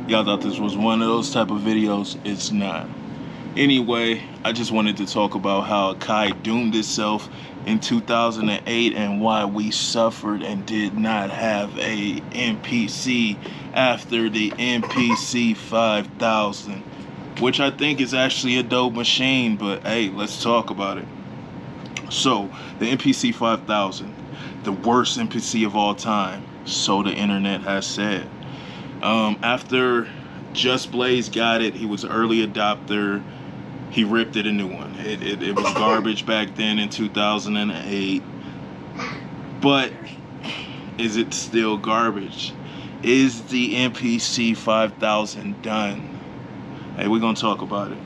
Y'all thought this was one of those type of videos. It's not. Anyway, I just wanted to talk about how Akai doomed itself in 2008 and why we suffered and did not have a MPC after the MPC 5000, which I think is actually a dope machine, but hey, let's talk about it. So, the MPC 5000, the worst MPC of all time, so the internet has said. After Just Blaze got it, he was an early adopter. He ripped it a new one. It was garbage back then in 2008. But is it still garbage? Is the MPC 5000 done? Hey, we're going to talk about it.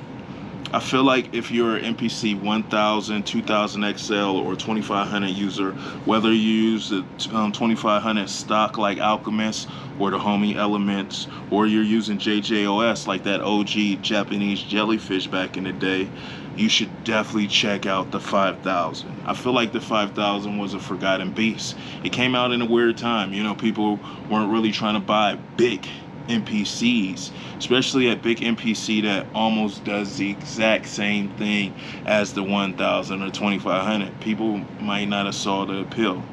I feel like if you're an MPC 1000, 2000 XL, or 2500 user, whether you use the 2500 stock like Alchemist or the homie Elements, or you're using JJOS like that OG Japanese jellyfish back in the day, you should definitely check out the 5000. I feel like the 5000 was a forgotten beast. It came out in a weird time. You know, people weren't really trying to buy big MPCs, especially a big MPC that almost does the exact same thing as the 1000 or 2500. People might not have saw the appeal.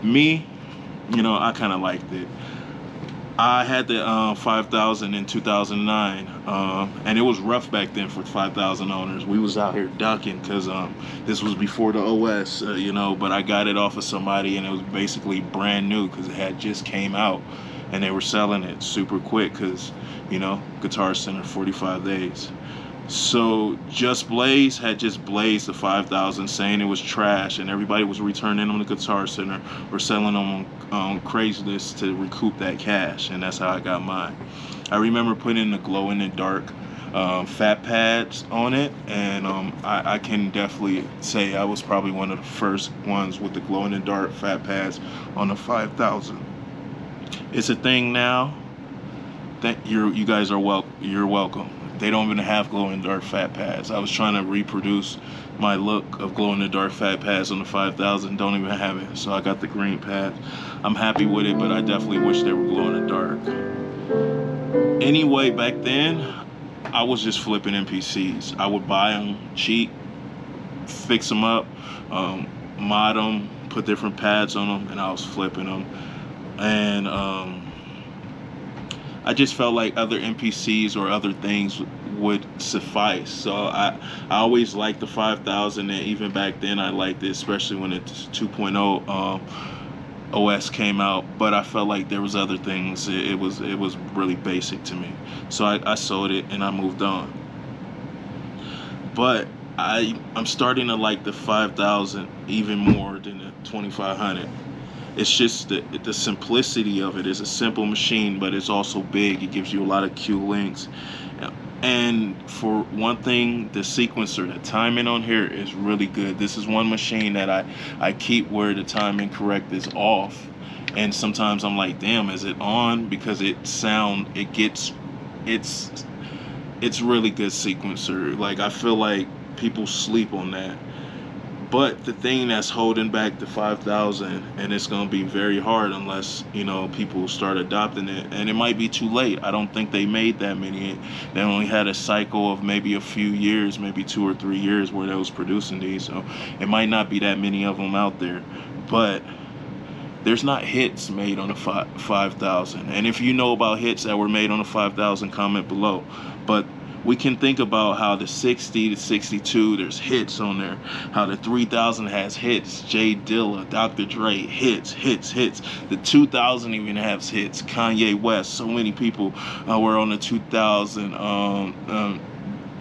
Me, you know, I kind of liked it. I had the 5000 in 2009, and it was rough back then for 5000 owners. We was out here ducking because this was before the OS, you know, but I got it off of somebody and it was basically brand new because it had just came out. And they were selling it super quick because, you know, Guitar Center, 45 days. So Just Blaze had just blazed the 5000, saying it was trash, and everybody was returning them to Guitar Center or selling them on Craigslist to recoup that cash, and that's how I got mine. I remember putting the glow-in-the-dark fat pads on it, and I can definitely say I was probably one of the first ones with the glow-in-the-dark fat pads on the 5000. It's a thing now. That you guys are you're welcome. They don't even have glow-in-the-dark fat pads. I was trying to reproduce my look of glow-in-the-dark fat pads on the 5000. Don't even have it. So I got the green pads. I'm happy with it, but I definitely wish they were glow-in-the-dark. Anyway, back then, I was just flipping MPCs. I would buy them cheap, fix them up, mod them, put different pads on them, and I was flipping them. And I just felt like other MPCs or other things would suffice. So I always liked the 5000, and even back then I liked it, especially when it's 2.0 OS came out. But I felt like there was other things. It was really basic to me. So I sold it and I moved on. But I'm starting to like the 5000 even more than the 2500. It's just the simplicity of it. It's a simple machine, but it's also big. It gives you a lot of Q links. And for one thing, the sequencer, the timing on here is really good. This is one machine that I keep where the timing correct is off. And sometimes I'm like, damn, is it on? Because it's really good sequencer. Like, I feel like people sleep on that. But the thing that's holding back the 5000, and it's going to be very hard unless, you know, people start adopting it, and it might be too late. I don't think they made that many. They only had a cycle of maybe a few years, maybe 2 or 3 years where they was producing these, so it might not be that many of them out there. But there's not hits made on the 5000, and if you know about hits that were made on the 5000, comment below. But we can think about how the 60 to 62, there's hits on there. How the 3000 has hits. Jay Dilla, Dr. Dre, hits. The 2000 even has hits. Kanye West, so many people were on the 2000.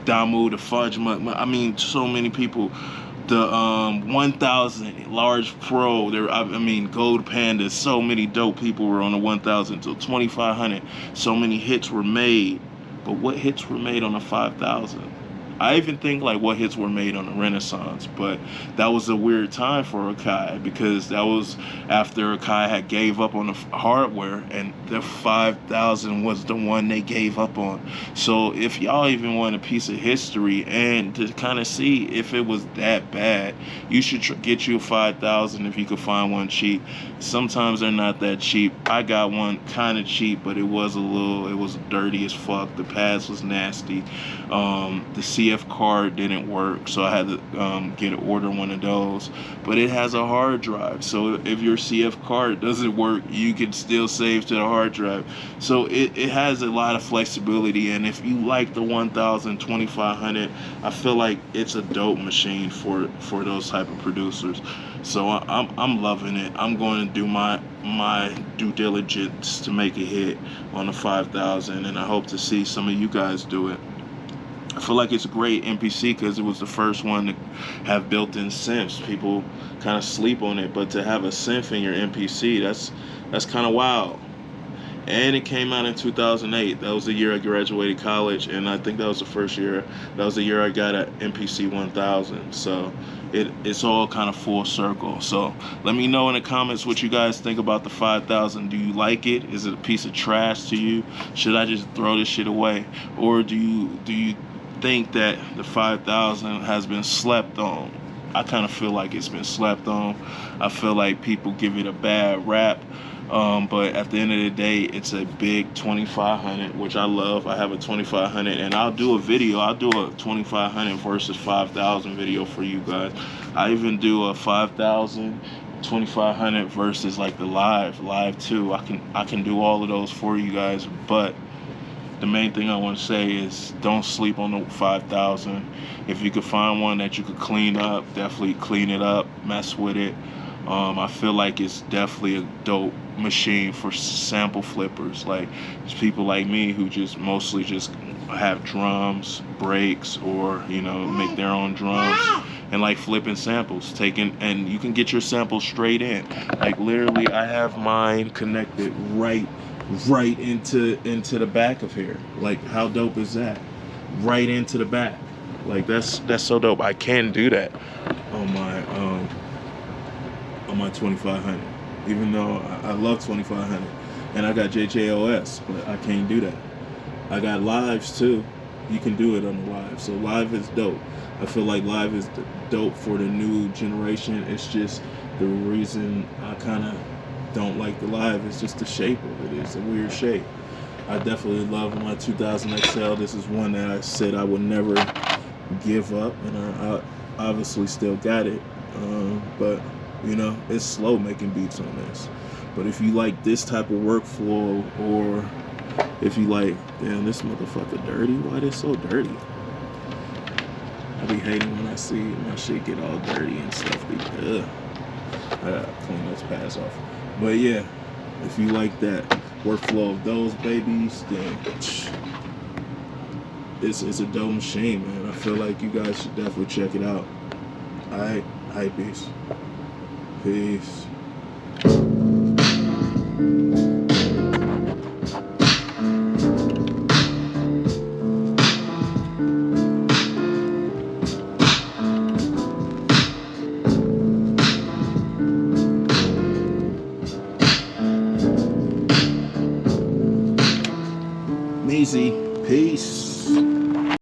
Damu, the Fudge, I mean, so many people The 1000 large pro, there, I mean, Gold Panda, so many dope people were on the 1000. So 2500, so many hits were made. But what hits were made on the 5000? I even think like what hits were made on the Renaissance, but that was a weird time for Akai, because that was after Akai had gave up on the hardware, and the 5000 was the one they gave up on. So if y'all even want a piece of history and to kind of see if it was that bad, you should get you a 5000 if you could find one cheap. Sometimes they're not that cheap. I got one kind of cheap, but it was dirty as fuck. The pads was nasty. The CF card didn't work, so I had to order one of those. But it has a hard drive, so if your CF card doesn't work, you can still save to the hard drive. So it has a lot of flexibility, and if you like the 1000, 2500, I feel like it's a dope machine for those type of producers. So I'm loving it. I'm going to do my due diligence to make a hit on the 5000, and I hope to see some of you guys do it. I feel like it's a great MPC because it was the first one to have built-in synths. People kind of sleep on it, but to have a synth in your MPC, that's kind of wild. And it came out in 2008. That was the year I graduated college, and I think that was the first year. That was the year I got an MPC 1000. So it's all kind of full circle. So let me know in the comments what you guys think about the 5000. Do you like it? Is it a piece of trash to you? Should I just throw this shit away? Or do you think that the 5000 has been slept on? I kind of feel like it's been slept on. I feel like people give it a bad rap. But at the end of the day, it's a big 2500, which I love. I have a 2500, and I'll do a video. I'll do a 2500 versus 5000 video for you guys. I even do a 5000, 2500 versus like the live 2. I can do all of those for you guys. But the main thing I want to say is don't sleep on the 5000. If you could find one that you could clean up, definitely clean it up, mess with it. I feel like it's definitely a dope machine for sample flippers, like people like me who just mostly just have drums, breaks, or make their own drums and like flipping samples, and you can get your samples straight in. Like literally, I have mine connected right into the back of here. Like how dope is that? Right into the back. Like that's so dope. I can do that on my 2500, even though I love 2500 and I got JJOS, but I can't do that. I got lives too. You can do it on the live. So live is dope. I feel like live is dope for the new generation. It's just the reason I kind of don't like the live is just the shape of it. It's a weird shape. I definitely love my 2000 XL. This is one that I said I would never give up, and I obviously still got it. But it's slow making beats on this. But if you like this type of workflow, or if you like, damn, this motherfucker dirty, why this so dirty? I be hating when I see my shit get all dirty and stuff. I gotta clean those pads off. But yeah, if you like that workflow of those babies, then it's a dope machine, man. I feel like you guys should definitely check it out. Alright, hype peace. Peace. Easy. Peace.